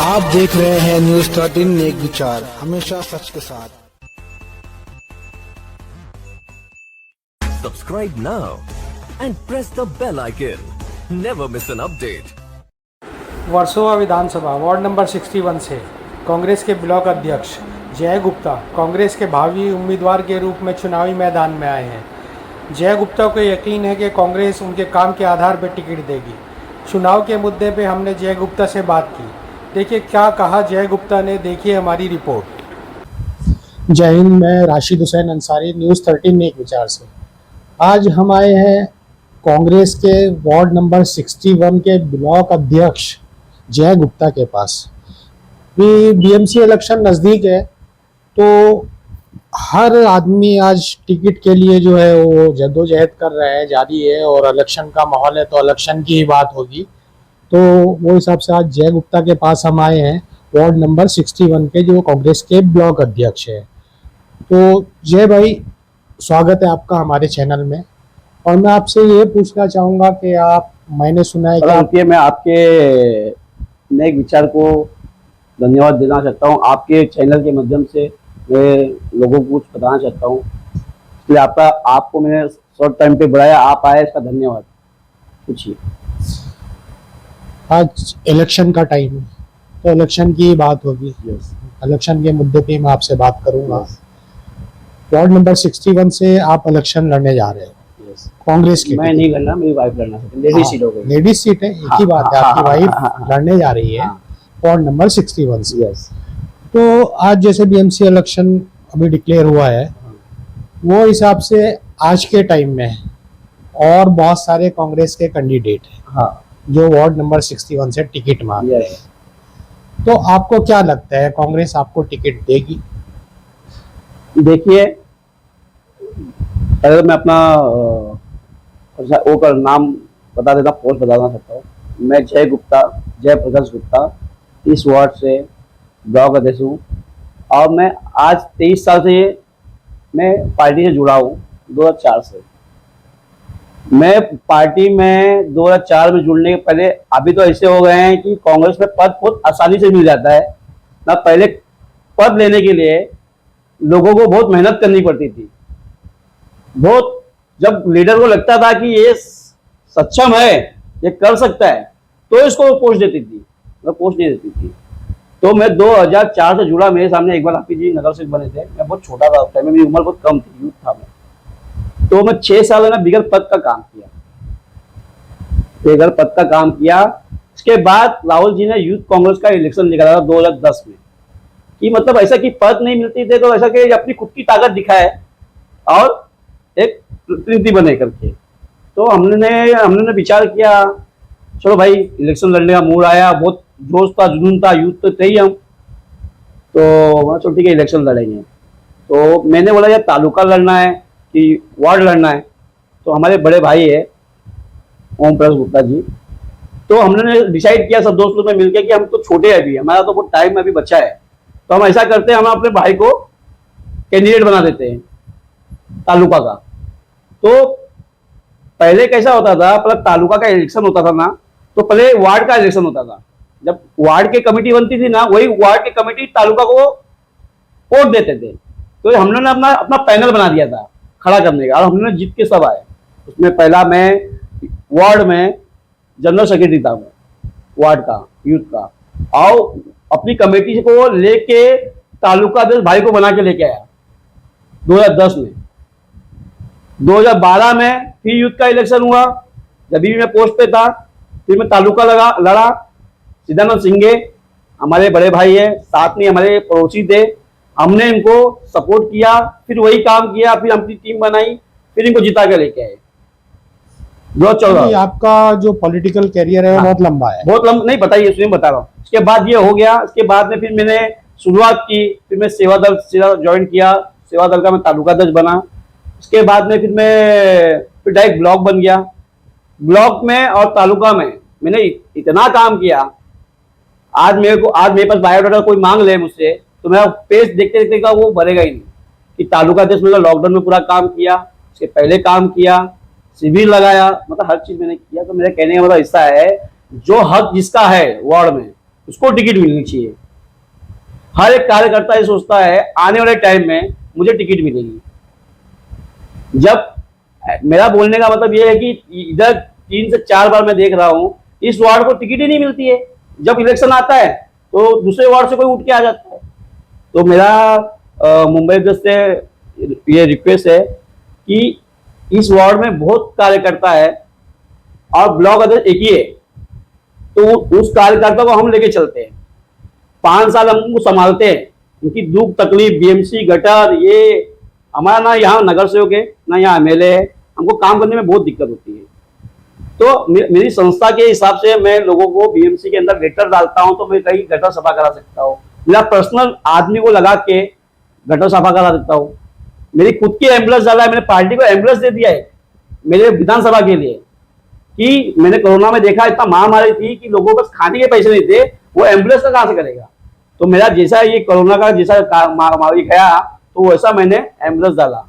आप देख रहे हैं न्यूज़ 13 नेक विचार, हमेशा सच के साथ। Subscribe now and press the bell icon. Never miss an update. Versova Vidhan Sabha ward number 61 से कांग्रेस के ब्लॉक अध्यक्ष जय गुप्ता कांग्रेस के भावी उम्मीदवार के रूप में चुनावी मैदान में आए हैं। जय गुप्ता को यकीन है कि कांग्रेस उनके काम के आधार पर टिकट देगी। चुनाव के मुद्दे पे हमने जय गुप्ता से बात की। देखिए क्या कहा जय गुप्ता ने, देखिए हमारी रिपोर्ट। जय हिंद, मैं राशिद हुसैन अंसारी, न्यूज़ 13 नेक विचार से। आज हम आए हैं कांग्रेस के वार्ड नंबर 61 के ब्लॉक अध्यक्ष जय गुप्ता के पास। भी बीएमसी इलेक्शन नज़दीक है तो हर आदमी आज टिकट के लिए जो है वो जद्दोजहद कर रहा है, जारी है, और इलेक्शन का माहौल है तो इलेक्शन की ही बात होगी। तो वो हिसाब से आज जय गुप्ता के पास हम आए हैं, वार्ड नंबर 61 के, जो कांग्रेस के ब्लॉक अध्यक्ष है। तो जय भाई, स्वागत है आपका हमारे चैनल में। और मैं आपसे ये पूछना चाहूँगा कि मैंने सुना है कि मैं आपके नेक विचार को धन्यवाद देना चाहता हूँ। आपके चैनल के माध्यम से मैं लोगों को कुछ बताना चाहता हूँ, इसलिए आपको मैंने शॉर्ट टाइम पे बुलाया, आप आए, इसका धन्यवाद। पूछिए। आज इलेक्शन का टाइम है तो इलेक्शन की बात होगी। इलेक्शन के मुद्दे पे मैं आपसे बात करूंगा। वार्ड नंबर 61 से आप इलेक्शन लड़ने जा रहे हो कांग्रेस की। मैं नहीं लड़ना, मेरी वाइफ लड़ना चाहती है। लेडीज सीट हो गई, लेडीज सीट है, एक ही बात है। आपकी वाइफ लड़ने जा रही है वार्ड नंबर 61 से। तो आज जैसे बीएमसी इलेक्शन अभी डिक्लेयर हुआ है, वो हिसाब से आज के टाइम में और बहुत सारे कांग्रेस के कैंडिडेट हैं जो वार्ड नंबर 61 से टिकट मांग रहे हैं। तो आपको क्या लगता है, कांग्रेस आपको टिकट देगी? देखिए, अगर मैं अपना ओकर नाम बता देता, पोस्ट बताना चाहता हूँ। मैं जय गुप्ता, जय प्रकाश गुप्ता, इस वार्ड से ब्लॉक अध्यक्ष हूँ। और मैं आज 23 साल से मैं पार्टी से जुड़ा हूँ, 2004 से। मैं पार्टी में 2004 में जुड़ने के पहले, अभी तो ऐसे हो गए हैं कि कांग्रेस में पद बहुत आसानी से मिल जाता है ना। पहले पद लेने के लिए लोगों को बहुत मेहनत करनी पड़ती थी। बहुत, जब लीडर को लगता था कि ये सक्षम है, ये कर सकता है, तो इसको पोस्ट देती थी, मतलब पोस्ट नहीं देती थी। तो मैं 2004 से जुड़ा। मेरे सामने एक बार हाफिज जी नगर से बने थे। मैं बहुत छोटा था उस टाइम में, मेरी उम्र बहुत कम थी, यूथ था मैं। तो मैं 6 साल ना बिगड़ पद का काम किया, बेगर पद का काम किया। इसके बाद राहुल जी ने यूथ कांग्रेस का इलेक्शन निकाला था 2010 में, कि मतलब ऐसा कि पद नहीं मिलती थे तो ऐसा कि अपनी खुद की ताकत दिखाए और एक प्रतिनिधि बने करके। तो हमने विचार किया, चलो भाई इलेक्शन लड़ने का मूड आया, बहुत जोश था, जुनून था, यूथ तो थे ही हम। तो चलो ठीक है, इलेक्शन लड़ेंगे। तो मैंने बोला यार तालुका लड़ना है कि वार्ड लड़ना है। तो हमारे बड़े भाई है ओम प्रकाश गुप्ता जी, तो हमने डिसाइड किया सब दोस्त लोग में मिलकर कि हम तो छोटे हैं अभी, हमारा तो बहुत टाइम अभी बचा है, तो हम ऐसा करते हैं, हम अपने भाई को कैंडिडेट बना देते हैं तालुका का। तो पहले कैसा होता था, पहले तालुका का इलेक्शन होता था ना, तो पहले वार्ड का इलेक्शन होता था। जब वार्ड की कमेटी बनती थी ना, वही वार्ड की कमेटी तालुका को वोट देते थे। तो हमने अपना पैनल बना दिया था खड़ा करने का, और हमने जीत के सब आए। उसमें पहला मैं वार्ड में जनरल सेक्रेटरी था, मैं वार्ड का यूथ का, और अपनी कमेटी को लेके तालुका अध्यक्ष भाई को बना के लेके आया 2010 में। 2012 में फिर यूथ का इलेक्शन हुआ, जब भी मैं पोस्ट पे था। फिर मैं तालुका लड़ा, सिद्धानंद सिंह हमारे बड़े भाई है, साथ में हमारे पड़ोसी थे, हमने इनको सपोर्ट किया, फिर वही काम किया, फिर अपनी टीम बनाई, फिर इनको जिता के लेके आए 2014। आपका जो पॉलिटिकल कैरियर है बहुत लंबा है। बहुत लंबा नहीं, बताइए, इसलिए बता रहा हूँ। इसके बाद ये हो गया, इसके बाद में फिर मैंने शुरुआत की, फिर मैं सेवा दल ज्वाइन किया, सेवा दल का मैं तालुका अध्यक्ष बना। इसके बाद में फिर डायरेक्ट ब्लॉक बन गया। ब्लॉक में और तालुका में मैंने इतना काम किया, आज मेरे पास बायोडाटा कोई मांग ले मुझसे तो मेरा पेज देखते देखते का वो भरेगा ही नहीं। कि तालुका अध्यक्ष मैंने लॉकडाउन में पूरा काम किया, उसके पहले काम किया, शिविर लगाया, मतलब हर चीज मैंने किया। तो मेरे कहने का मतलब हिस्सा है, जो हक जिसका है वार्ड में उसको टिकट मिलनी चाहिए। हर एक कार्यकर्ता ये सोचता है आने वाले टाइम में मुझे टिकट मिलेगी। जब मेरा बोलने का मतलब ये है कि इधर 3 से 4 बार मैं देख रहा हूं इस वार्ड को टिकट ही नहीं मिलती है। जब इलेक्शन आता है तो दूसरे वार्ड से कोई उठ के आ जाता है। तो मेरा मुंबई अध्यक्ष से ये रिक्वेस्ट है कि इस वार्ड में बहुत कार्यकर्ता है और ब्लॉक अध्यक्ष एक ही है, तो उस कार्यकर्ता को हम लेके चलते हैं। 5 साल हम उनको संभालते हैं, उनकी दुख तकलीफ, बीएमसी, गटर, ये हमारा ना यहाँ नगर सेवक है ना यहाँ एमएलए है, हमको काम करने में बहुत दिक्कत होती है। तो मेरी संस्था के हिसाब से मैं लोगों को बीएमसी के अंदर गटर डालता हूँ तो मैं कहीं गटर सफा करा सकता हूँ। मेरा पर्सनल आदमी को लगा के गटर सफा करा सकता हूँ। मेरी खुद की एम्बुलेंस डाला है, मैंने पार्टी को एम्बुलेंस दे दिया है मेरे विधानसभा के लिए, कि मैंने कोरोना में देखा इतना महामारी थी कि लोगों को बस खाने के पैसे नहीं थे, वो एम्बुलेंस का कहां से करेगा। तो मेरा जैसा ये कोरोना का जैसा महामारी गया तो वैसा मैंने एम्बुलेंस डाला।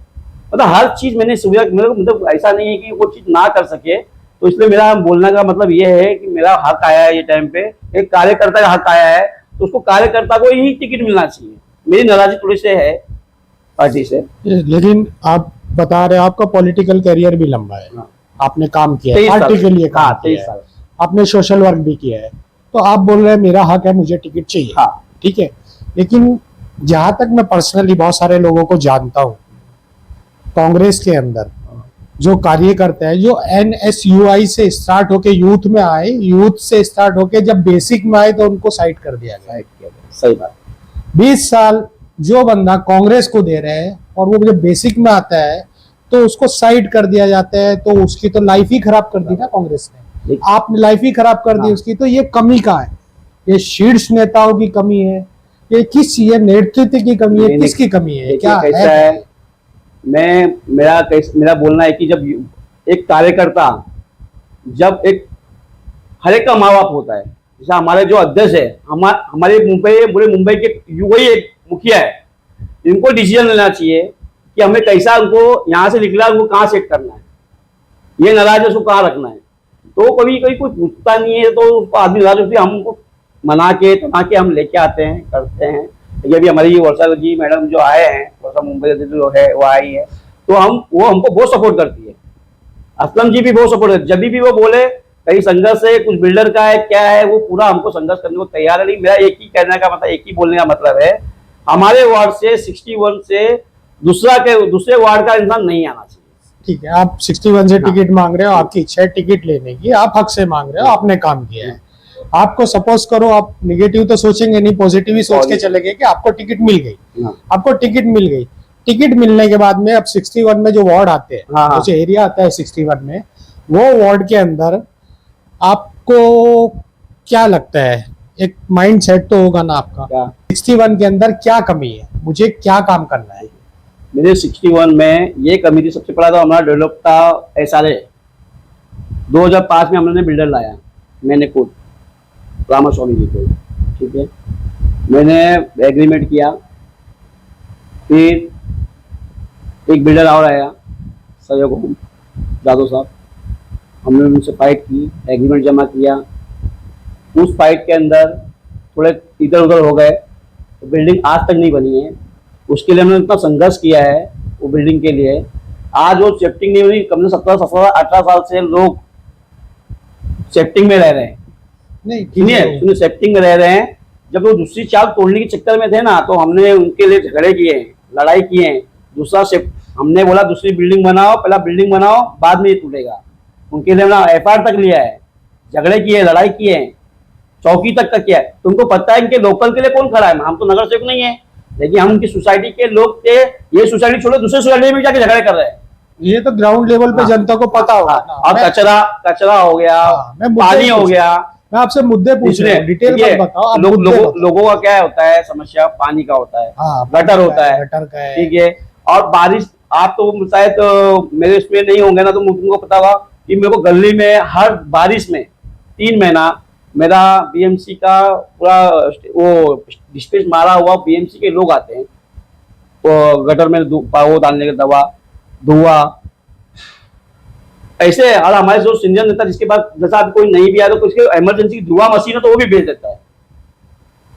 मतलब हर चीज मैंने सुविधा, मतलब ऐसा नहीं है कि वो चीज ना कर सके। तो इसलिए मेरा बोलने का मतलब ये है कि मेरा हक आया है ये टाइम पे, एक कार्यकर्ता का हक आया है तो उसको कार्यकर्ता को ही टिकट मिलना चाहिए। मेरी नाराजगी थोड़ी से है पार्टी से। लेकिन आप बता रहे हो आपका पॉलिटिकल करियर भी लंबा है, आपने काम किया है, पार्टी के लिए काम किया है, आपने सोशल वर्क भी किया है, तो आप बोल रहे हैं मेरा हक है, मुझे टिकट चाहिए। हाँ। ठीक है, लेकिन जहां तक मैं पर्सनली बहुत सारे लोगों को जानता हूं कांग्रेस के अंदर जो कार्यकर्ता है, जो NSUI से स्टार्ट होके यूथ में आए, यूथ से स्टार्ट होके जब बेसिक में आए तो उनको साइड कर दिया गया। सही बात। 20 साल जो बंदा कांग्रेस को दे रहे हैं और वो जब बेसिक में आता है तो उसको साइड कर दिया जाता है, तो उसकी तो लाइफ ही खराब कर दी ना कांग्रेस ने। आपने लाइफ ही खराब कर दी उसकी। तो ये कमी का है, ये शीर्ष नेताओं की कमी है, ये किस ये नेतृत्व की कमी है, किसकी कमी है, क्या कैसा है? मेरा बोलना है कि जब एक कार्यकर्ता, जब एक हर एक का माँ बाप होता है, जैसे हमारे जो अध्यक्ष है, हमारे पूरे मुंबई के वही एक मुखिया है, इनको डिसीजन लेना चाहिए कि हमें कैसा उनको यहाँ से निकला उनको कहाँ सेट करना है, ये नाराज है उसको कहाँ रखना है। तो कभी कोई पूछता नहीं है तो उसको आदमी नाराज होती है, हमको मना के तना के हम लेके आते हैं, करते हैं। ये भी हमारी वर्षा जी मैडम जो आए हैं, वर्षा मुंबई जो है वो आई है, तो वो हमको बहुत सपोर्ट करती है। असलम जी भी बहुत सपोर्ट करती है, जब भी वो बोले कहीं संघर्ष है, कुछ बिल्डर का है, क्या है, वो पूरा हमको संघर्ष करने को तैयार है। नहीं, मेरा एक ही कहने का मतलब, एक ही बोलने का मतलब है, हमारे वार्ड से 61 से दूसरे वार्ड का इंसान नहीं आना चाहिए। ठीक है, आप 61 से टिकट मांग रहे हो, आपकी इच्छा है टिकट लेने की, आप हक से मांग रहे हो, आपने काम किया है। आपको सपोज करो आप निगेटिव तो सोचेंगे नहीं, पॉजिटिव ही सोच के चले गए कि आपको टिकट मिल गई, आपको टिकट मिल गई। टिकट मिलने के बाद में अब 61 में जो वार्ड आते हैं, जो एरिया आता है 61 में, वो वार्ड के अंदर आपको क्या लगता है, एक माइंड सेट तो होगा ना आपका, 61 के अंदर क्या कमी है, मुझे क्या काम करना है। मेरे 61 में ये कमी थी, सबसे पहला तो हमारा डेवलप था SRA। 2005 में हमने बिल्डर लाया, मैंने खुद रामा स्वामी जी को, ठीक है, मैंने एग्रीमेंट किया। फिर एक बिल्डर और आया सहयोग जादव साहब, हमने उनसे फाइट की, एग्रीमेंट जमा किया। उस फाइट के अंदर थोड़े इधर उधर हो गए तो बिल्डिंग आज तक नहीं बनी है। उसके लिए हमने इतना संघर्ष किया है वो बिल्डिंग के लिए, आज वो शिफ्टिंग नहीं हुई। कम से 17-18 साल से लोग शिफ्टिंग में रह रहे हैं। नहीं सुनिए, शिफ्टिंग में रह रहे हैं। जब वो दूसरी चाल तोड़ने के चक्कर में थे ना, तो हमने उनके लिए झगड़े किए, लड़ाई किए। दूसरा शिफ्ट हमने बोला दूसरी बिल्डिंग बनाओ, पहला बिल्डिंग बनाओ, बाद में ये टूटेगा। उनके लिए हमने FIR तक लिया है, झगड़े किए, लड़ाई किए, चौकी तक का किया है। तुमको पता है इनके लोकल के लिए कौन खड़ा है? हम तो नगर सेवक नहीं है, लेकिन हम उनकी सोसाइटी के लोग थे। ये सोसाइटी छोड़ो, दूसरे सोसाइटी में जाके झगड़े कर रहे हैं। ये तो ग्राउंड लेवल पे जनता को पता होगा। और कचरा हो गया, पानी हो गया। मैं आपसे मुद्दे पूछ रहा हूं, डिटेल में बताओ। लोगों का क्या होता है समस्या? पानी का होता है, गटर होता है, गटर का है, ठीक है। और बारिश, आप तो शायद मेरे इसमें नहीं होंगे ना, तो तुमको पता होगा कि मेरे को गली में हर बारिश में 3 महीना मेरा BMC का पूरा वो डिस्पेच मारा हुआ BMC के लोग आते हैं, वो गटर में वो डालने की दवा, धुआं ऐसे। और हमारे जो सीनियर नेता, जिसके बाद जैसा कोई नहीं भी आया तो उसके इमरजेंसी की धुआं मशीन है तो वो भी भेज देता है।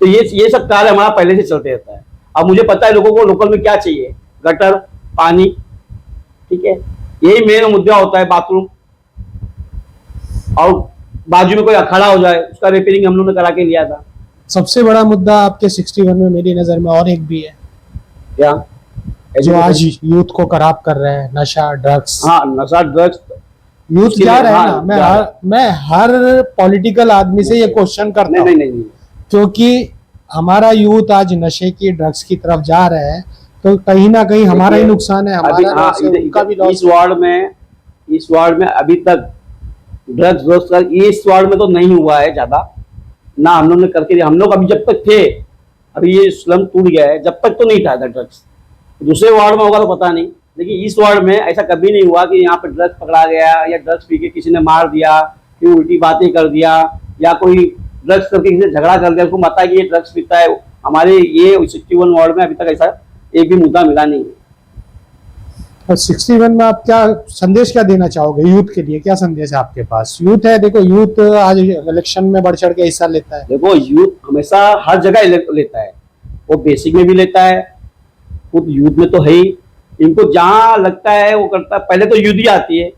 तो ये सब कार्य हमारा पहले से चलते रहता है। अब मुझे पता है लोगों को लोकल में क्या चाहिए, गटर, पानी, ठीक है, यही मेन मुद्दा होता है, बाथरूम, और बाजू में कोई अखाड़ा हो जाए उसका रिपेयरिंग हम लोगों ने करा के लिया था। सबसे बड़ा मुद्दा आपके 61 में मेरी नजर में और एक भी है, क्या जो आज यूथ को खराब कर रहे हैं, नशा, ड्रग्स। हाँ, नशा, ड्रग्स, यूथ उसके जा लिए, रहे हैं हाँ, ना। मैं हर पॉलिटिकल आदमी से ये क्वेश्चन करता नहीं हूँ, नहीं नहीं, क्योंकि हमारा यूथ आज नशे की, ड्रग्स की तरफ जा रहा है, तो कहीं ना कहीं हमारा ही नुकसान है, अभी हमारा हाँ, loss है, उनका भी लॉस। इस वार्ड में अभी तक ड्रग्स दोस्त का इस वार्ड में तो नहीं हुआ है ज्यादा ना, हम लोग ने करके, हम लोग अभी जब तक थे, अभी ये स्लम टूट गया है, जब तक तो नहीं था ड्रग्स। दूसरे वार्ड में होगा तो पता नहीं, लेकिन इस वार्ड में ऐसा कभी नहीं हुआ कि यहाँ पे ड्रग्स पकड़ा गया या ड्रग्स पी के किसी ने मार दिया, फिर उल्टी बातें कर दिया, या कोई ड्रग्स करके किसी से झगड़ा कर दिया, उसको पता है कि ये ड्रग्स पीता है। हमारे ये 61 वार्ड में अभी तक ऐसा एक भी मुद्दा मिला नहीं है। और 61 में आप क्या संदेश क्या देना चाहोगे यूथ के लिए? क्या संदेश है आपके पास? यूथ है, देखो यूथ आज इलेक्शन में बढ़ चढ़ के हिस्सा लेता है। देखो, यूथ हमेशा हर जगह लेता है, वो बेसिक में भी लेता है, खुद यूथ में तो है ही, इनको जहां लगता है वो करता है। पहले तो यूथ ही आती है,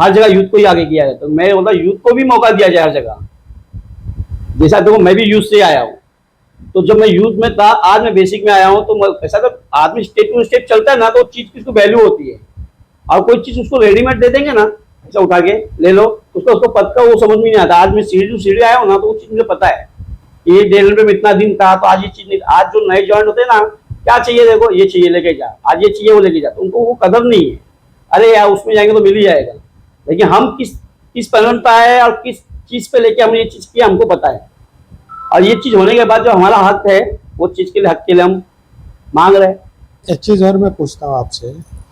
हर जगह यूथ को ही आगे किया जाता है। मैं बोलता यूथ को भी मौका दिया जाए हर जगह। जैसा देखो, मैं भी यूथ से आया हूँ, तो जब मैं यूथ में था, आज मैं बेसिक में आया हूँ, तो ऐसा तो आदमी स्टेप टू स्टेप चलता है ना, तो चीज की उसको वैल्यू होती है। और कोई चीज उसको रेडीमेड दे देंगे ना, ऐसा उठा के ले लो, उसको पद का वो समझ में नहीं आता। आज मैं सीढ़ी टू सीढ़ी आया हूँ ना, तो वो चीज मुझे पता है, ये 1.5 रुपये में इतना दिन था, तो आज ये चीज नहीं। आज जो नए ज्वाइन होते हैं ना, क्या चाहिए, देखो ये चाहिए लेके जा, आज ये चाहिए वो लेके जा, तो उनको वो कदर नहीं है। अरे यार उसमें जाएंगे तो मिल ही जाएगा, लेकिन हम किस पहन पे है और किस चीज पे लेके हमने ये चीज किया, हमको पता है। और ये चीज होने के बाद जो हमारा हक है, वो चीज के लिए हक के लिए हम मांग रहे हैं। एक चीज और मैं पूछता हूँ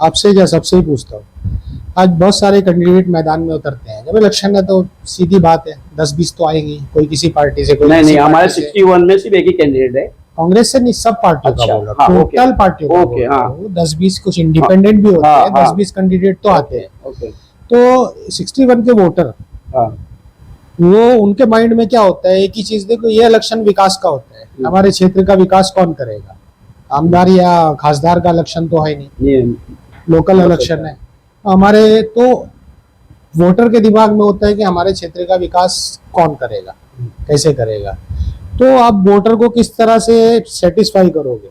आपसे क्या सबसे ही पूछता हूँ, आज बहुत सारे कैंडिडेट मैदान में उतरते हैं, जब इलेक्शन है तो सीधी बात है 10-20 तो आएंगी, कोई किसी पार्टी से, कोई नहीं, हमारे 61 में सिर्फ एक ही कैंडिडेट है, कांग्रेस से नहीं, सब पार्टियों का बोल रहा हूँ, टोटल पार्टियों का बोल रहा हूँ। 10-20 कुछ इंडिपेंडेंट भी होते हैं, 10-20 कैंडिडेट तो आते हैं। तो 61 के वोटर, वो उनके माइंड में क्या होता है, एक ही चीज, देखो ये इलेक्शन विकास का होता है, हमारे क्षेत्र का विकास कौन करेगा? आमदार या खासदार का इलेक्शन तो है नहीं, लोकल इलेक्शन है। हमारे तो वोटर के दिमाग में होता है कि हमारे क्षेत्र का विकास कौन करेगा, कैसे करेगा। तो आप वोटर को किस तरह से सेटिस्फाई करोगे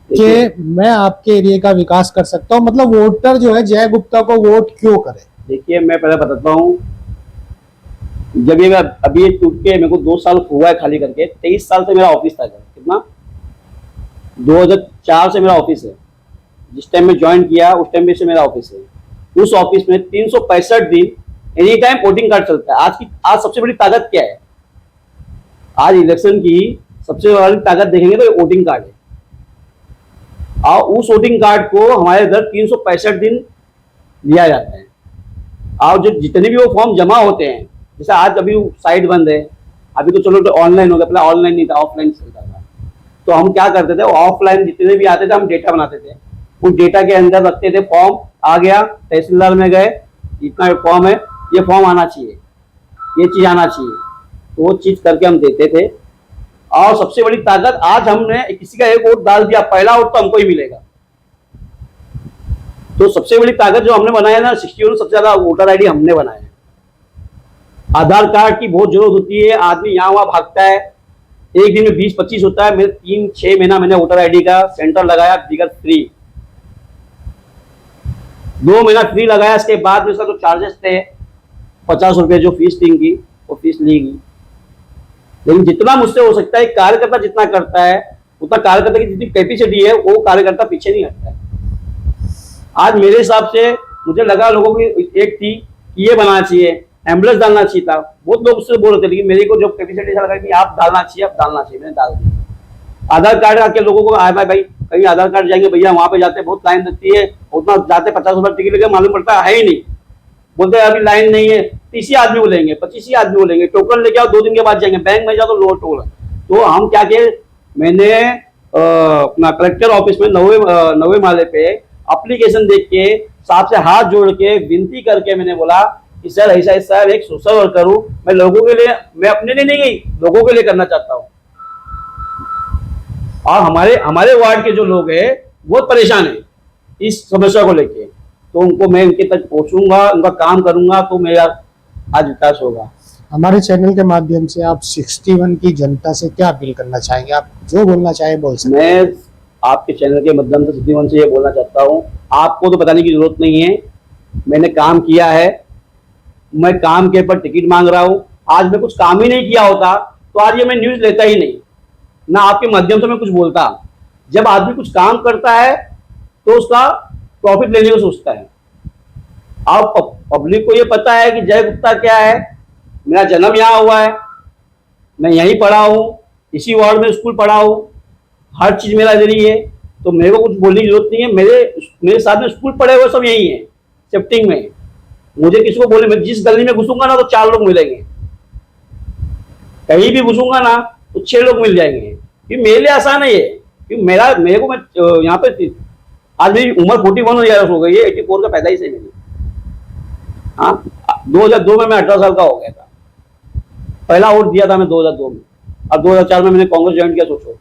कि मैं आपके एरिया का विकास कर सकता हूँ? मतलब वोटर जो है जय गुप्ता को वोट क्यों करे? देखिए, मैं पहले बताता हूँ, जब ये अभी ये टूट के मेरे को 2 साल हुआ है खाली करके, 23 साल से मेरा ऑफिस था। कितना? 2004 से मेरा ऑफिस है। जिस टाइम में ज्वाइन किया उस टाइम में से मेरा ऑफिस है। उस ऑफिस में 365 दिन एनी टाइम वोटिंग कार्ड चलता है। आज सबसे बड़ी ताकत क्या है? आज इलेक्शन की सबसे बड़ी ताकत देखेंगे तो वोटिंग कार्ड है, और उस वोटिंग कार्ड को हमारे इधर 365 दिन लिया जाता है। और जो जितने भी वो फॉर्म जमा होते हैं, जैसे आज अभी साइट बंद है, अभी तो चलो ऑनलाइन हो गया, पहले ऑनलाइन नहीं था, ऑफलाइन चलता था। तो हम क्या करते थे, ऑफलाइन जितने भी आते थे हम डेटा बनाते थे, उस डेटा के अंदर रखते थे। फॉर्म आ गया, तहसीलदार में गए, इतना फॉर्म है, ये फॉर्म आना चाहिए, ये चीज आना चाहिए, तो वो चीज करके हम देते थे। और सबसे बड़ी ताकत, आज हमने किसी का एक वोट डाल दिया, पहला वोट तो हमको ही मिलेगा। तो सबसे बड़ी ताकत जो हमने बनाया ना, 61 सबसे ज्यादा वोटर आईडी हमने बनाया है। आधार कार्ड की बहुत जरूरत होती है, आदमी यहाँ वहां भागता है, एक दिन में 20-25 होता है। मेरे 3-6 महीना मैंने वोटर आईडी का सेंटर लगाया, बिगर फ्री 2 महीना फ्री लगाया। इसके बाद में इसका जो चार्जेस थे 50 रुपये जो फीस थी इनकी, वो फीस ली गई। लेकिन जितना मुझसे हो सकता है, कार्यकर्ता जितना करता है उतना कार्यकर्ता की जितनी कैपेसिटी है वो कार्यकर्ता पीछे नहीं हटता है। आज मेरे हिसाब से मुझे लगा लोगों की एक थी कि ये बनाना चाहिए, एम्बुलेंस डालना चाहिए था। बहुत लोग उससे बोल रहे थे, लेकिन मेरे को जो कैपेसिटी लगा कि आप डालना चाहिए, आप डालना चाहिए, मैंने डाल दिया। आधार कार्ड आके लोगों को आए भाई कहीं आधार कार्ड जाएंगे भैया, वहां पे जाते बहुत लाइन लगती है, उतना जाते 50 रुपये टिकट लेके मालूम पड़ता है ही नहीं। बोलते अभी लाइन नहीं है, 30 आदमी बोलेंगे, 25 आदमी बोलेंगे, टोकन लेके आओ, 2 दिन के बाद जाएंगे। बैंक में जाओ तो लो टोकन। तो हम क्या किए, मैंने अपना कलेक्टर ऑफिस में 9वें माले पे एप्लीकेशन देख के साहब से हाथ जोड़ के विनती करके मैंने बोला कि सर ऐसा एक सोशल वर्कर हूँ, मैं लोगों के लिए, मैं अपने लिए नहीं गई, लोगों के लिए करना चाहता हूँ। और हमारे हमारे वार्ड के जो लोग हैं बहुत परेशान हैं इस समस्या को लेके। तो उनको मैं इनके तक पहुंचूंगा, उनका काम करूंगा, तो मेरा आज विकास होगा। हमारे चैनल के माध्यम से आप 61 की जनता से क्या अपील करना चाहेंगे? आप जो बोलना चाहे बोल सकते हैं। मैं आपके चैनल के माध्यम से 61 से ये बोलना चाहता हूँ, आपको तो बताने की जरूरत नहीं है, मैंने काम किया है, मैं काम के ऊपर टिकट मांग रहा हूँ। आज मैं कुछ काम ही नहीं किया होता तो आज ये मैं न्यूज लेता ही नहीं, ना आपके माध्यम से मैं कुछ बोलता। जब आदमी कुछ काम करता है तो उसका प्रॉफिट लेने को सोचता है। अब पब्लिक को ये पता है कि जय गुप्ता क्या है, मेरा जन्म यहाँ हुआ है, मैं यहीं पढ़ा हूँ, इसी वार्ड में स्कूल पढ़ा हूँ, हर चीज मेरा इधर है, तो मेरे को कुछ बोलने की जरूरत नहीं है। मेरे साथ में स्कूल पढ़े हुए सब यही है शिफ्टिंग में। मुझे किसी को बोले, मैं जिस गली में घुसूंगा ना तो 4 लोग मिलेंगे, कहीं भी घुसूंगा ना तो 6 लोग मिल जाएंगे। कि मेरे लिए आसान है ये, कि मेरे को मैं यहाँ पे आज मेरी उम्र 41 हो गई है, 84 का पैदा ही से मेरी। हाँ, 2002 में मैं 18 साल का हो गया था, पहला वोट दिया था मैं 2002 में, और 2004 में मैंने कांग्रेस ज्वाइन किया। सोचो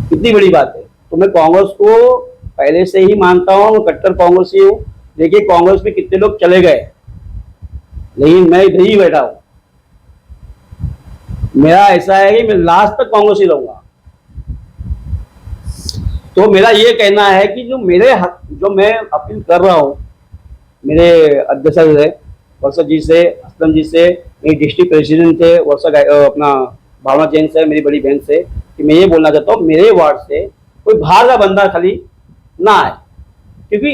कितनी बड़ी बात है। तो मैं कांग्रेस को पहले से ही मानता हूँ, मैं कट्टर कांग्रेसी हूँ। देखिए कांग्रेस में कितने लोग चले गए, लेकिन मैं इधर ही बैठा हूँ। मेरा ऐसा है कि मैं लास्ट तक कांग्रेस ही रहूंगा। तो मेरा ये कहना है कि जो मैं अपील कर रहा हूँ मेरे अध्यक्ष से, वर्षा जी से, असलम जी से, मेरी डिस्ट्रिक्ट प्रेसिडेंट से अपना भावना जैन से, मेरी बड़ी बहन से, कि मैं ये बोलना चाहता हूँ मेरे वार्ड से कोई बाहर का बंदा खाली ना आए। क्योंकि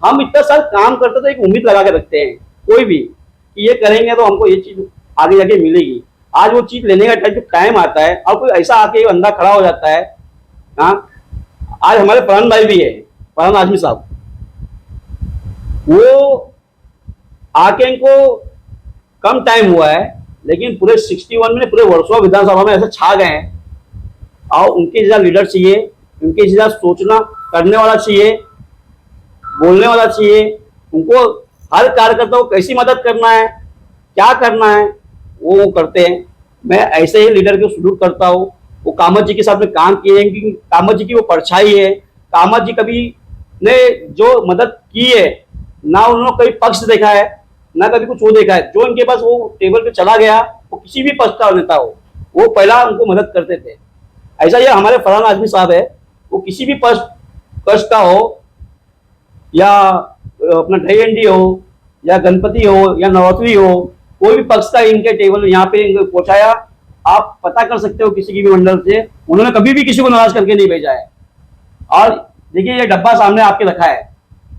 हम इतना साल काम करते तो एक उम्मीद लगा के रखते हैं कोई भी, कि ये करेंगे तो हमको ये चीज आगे जाके मिलेगी। आज वो चीज लेने का टाइम आता है और कोई ऐसा आके बंदा खड़ा हो जाता है। हाँ, आज हमारे परान भाई भी है, परान आजमी साहब, वो आके इनको कम टाइम हुआ है, लेकिन पूरे 61 में पूरे वर्सोवा विधानसभा में ऐसे छा गए हैं। और उनके जैसा लीडर चाहिए, उनके जैसा सोचना करने वाला चाहिए, बोलने वाला चाहिए। उनको हर कार्यकर्ता को कैसी मदद करना है, क्या करना है, वो करते हैं। मैं ऐसे ही लीडर को सलूट करता हूँ। वो कामत जी के साथ में काम किए हैं, क्योंकि कामत जी की वो परछाई है। कामत जी कभी ने जो मदद की है ना, उन्होंने कभी पक्ष देखा है ना कभी कुछ वो देखा है। जो इनके पास वो टेबल पे चला गया, वो किसी भी पक्ष का नेता हो, वो पहला उनको मदद करते थे। ऐसा ये हमारे फरहान आजमी साहब है, वो किसी भी पक्ष का हो, या अपना ढई हो, या गणपति हो, या नवरात्रि हो, कोई भी पक्ष का इनके टेबल यहाँ पे पहुंचाया। आप पता कर सकते हो किसी की भी मंडल से, उन्होंने कभी भी किसी को नाराज करके नहीं भेजा है। और देखिए ये डब्बा सामने आपके रखा है,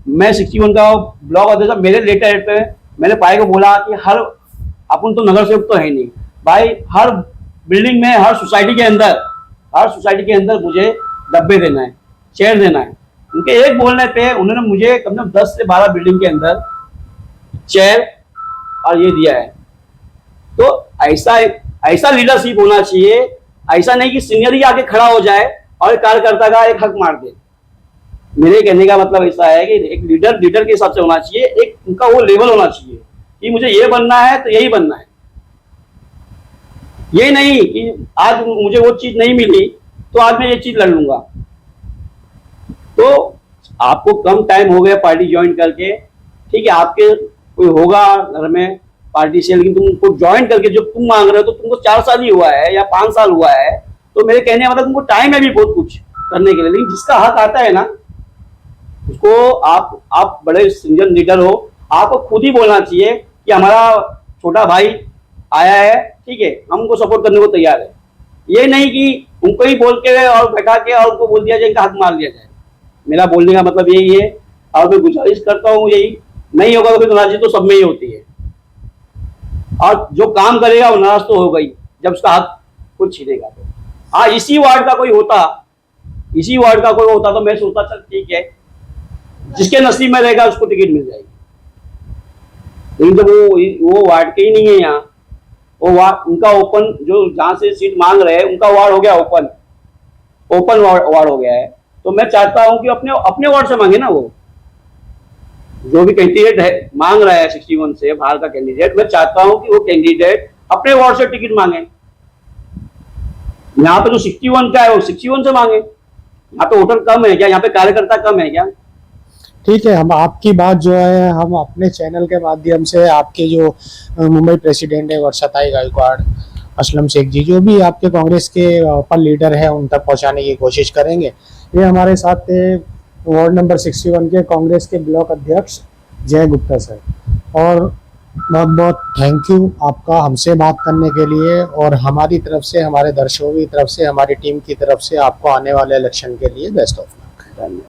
मैं 61 का ब्लॉक अध्यक्ष, मेरे लेटर पे मैंने पाए को बोला कि हर अपन तो नगर सेवक तो है नहीं भाई, हर बिल्डिंग में, हर सोसाइटी के अंदर मुझे डब्बे देना है, चेयर देना है। उनके एक बोलने पे उन्होंने मुझे कम से कम 10 से 12 बिल्डिंग के अंदर चेयर और ये दिया है। तो ऐसा लीडरशिप होना चाहिए। ऐसा नहीं कि सीनियर ही आके खड़ा हो जाए और कार्यकर्ता का एक हक मार दे। मेरे कहने का मतलब ऐसा है कि एक लीडर के हिसाब से होना चाहिए, एक उनका वो लेवल होना चाहिए कि मुझे ये बनना है तो यही बनना है। ये नहीं कि आज मुझे वो चीज नहीं मिली तो आज मैं ये चीज लड़ लूंगा। तो आपको कम टाइम हो गया पार्टी ज्वाइन करके, ठीक है, आपके कोई होगा घर में पार्टी से, लेकिन तुमको ज्वाइन करके जो तुम मांग रहे हो, तो तुमको 4 साल ही हुआ है या 5 साल हुआ है, तो मेरे कहने का मतलब तुमको टाइम है भी बहुत कुछ करने के लिए। लेकिन जिसका हक आता है ना, उसको आप बड़े सीनियर लीडर हो, आपको खुद ही बोलना चाहिए कि हमारा छोटा भाई आया है, ठीक है, हम उनको सपोर्ट करने को तैयार है। ये नहीं कि उनको ही बोल के और बैठा के और उनको बोल दिया जाए, इनका हक मार लिया जाए। मेरा बोलने का मतलब यही है। और मैं गुजारिश करता हूँ, यही नहीं होगा तो फिर नाराजगी तो सब में ही होती है, और जो काम करेगा वो नाराज तो होगा ही जब उसका हक कुछ छीनेगा। तो हाँ, इसी वार्ड का कोई होता तो मैं सोचता चल ठीक है, जिसके नसीब में रहेगा उसको टिकट मिल जाएगी। लेकिन तो वो वार्ड के ही नहीं है यहाँ, वो वार्ड उनका ओपन, जो जहां से सीट मांग रहे हैं उनका वार्ड हो गया ओपन वार्ड हो गया है। तो मैं चाहता हूं कि अपने वार्ड से मांगे ना, वो जो भी कैंडिडेट है मांग रहा है 61 से बाहर का कैंडिडेट, मैं चाहता हूं कि वो कैंडिडेट अपने वार्ड से टिकट मांगे। यहाँ पे जो 61 का है वो 61 से मांगे। यहाँ पे वोटर कम है क्या, यहाँ पे कार्यकर्ता कम है क्या? ठीक है, हम आपकी बात जो है हम अपने चैनल के माध्यम से आपके जो मुंबई प्रेसिडेंट है वर्षाताई गायकवाड़, असलम शेख जी, जो भी आपके कांग्रेस के अपर लीडर है उन तक पहुंचाने की कोशिश करेंगे। ये हमारे साथ थे वार्ड नंबर 61 के कांग्रेस के ब्लॉक अध्यक्ष जय गुप्ता सर। और बहुत बहुत थैंक यू आपका हमसे बात करने के लिए, और हमारी तरफ से, हमारे दर्शकों की तरफ से, हमारी टीम की तरफ से आपको आने वाले इलेक्शन के लिए बेस्ट ऑफ लक। धन्यवाद।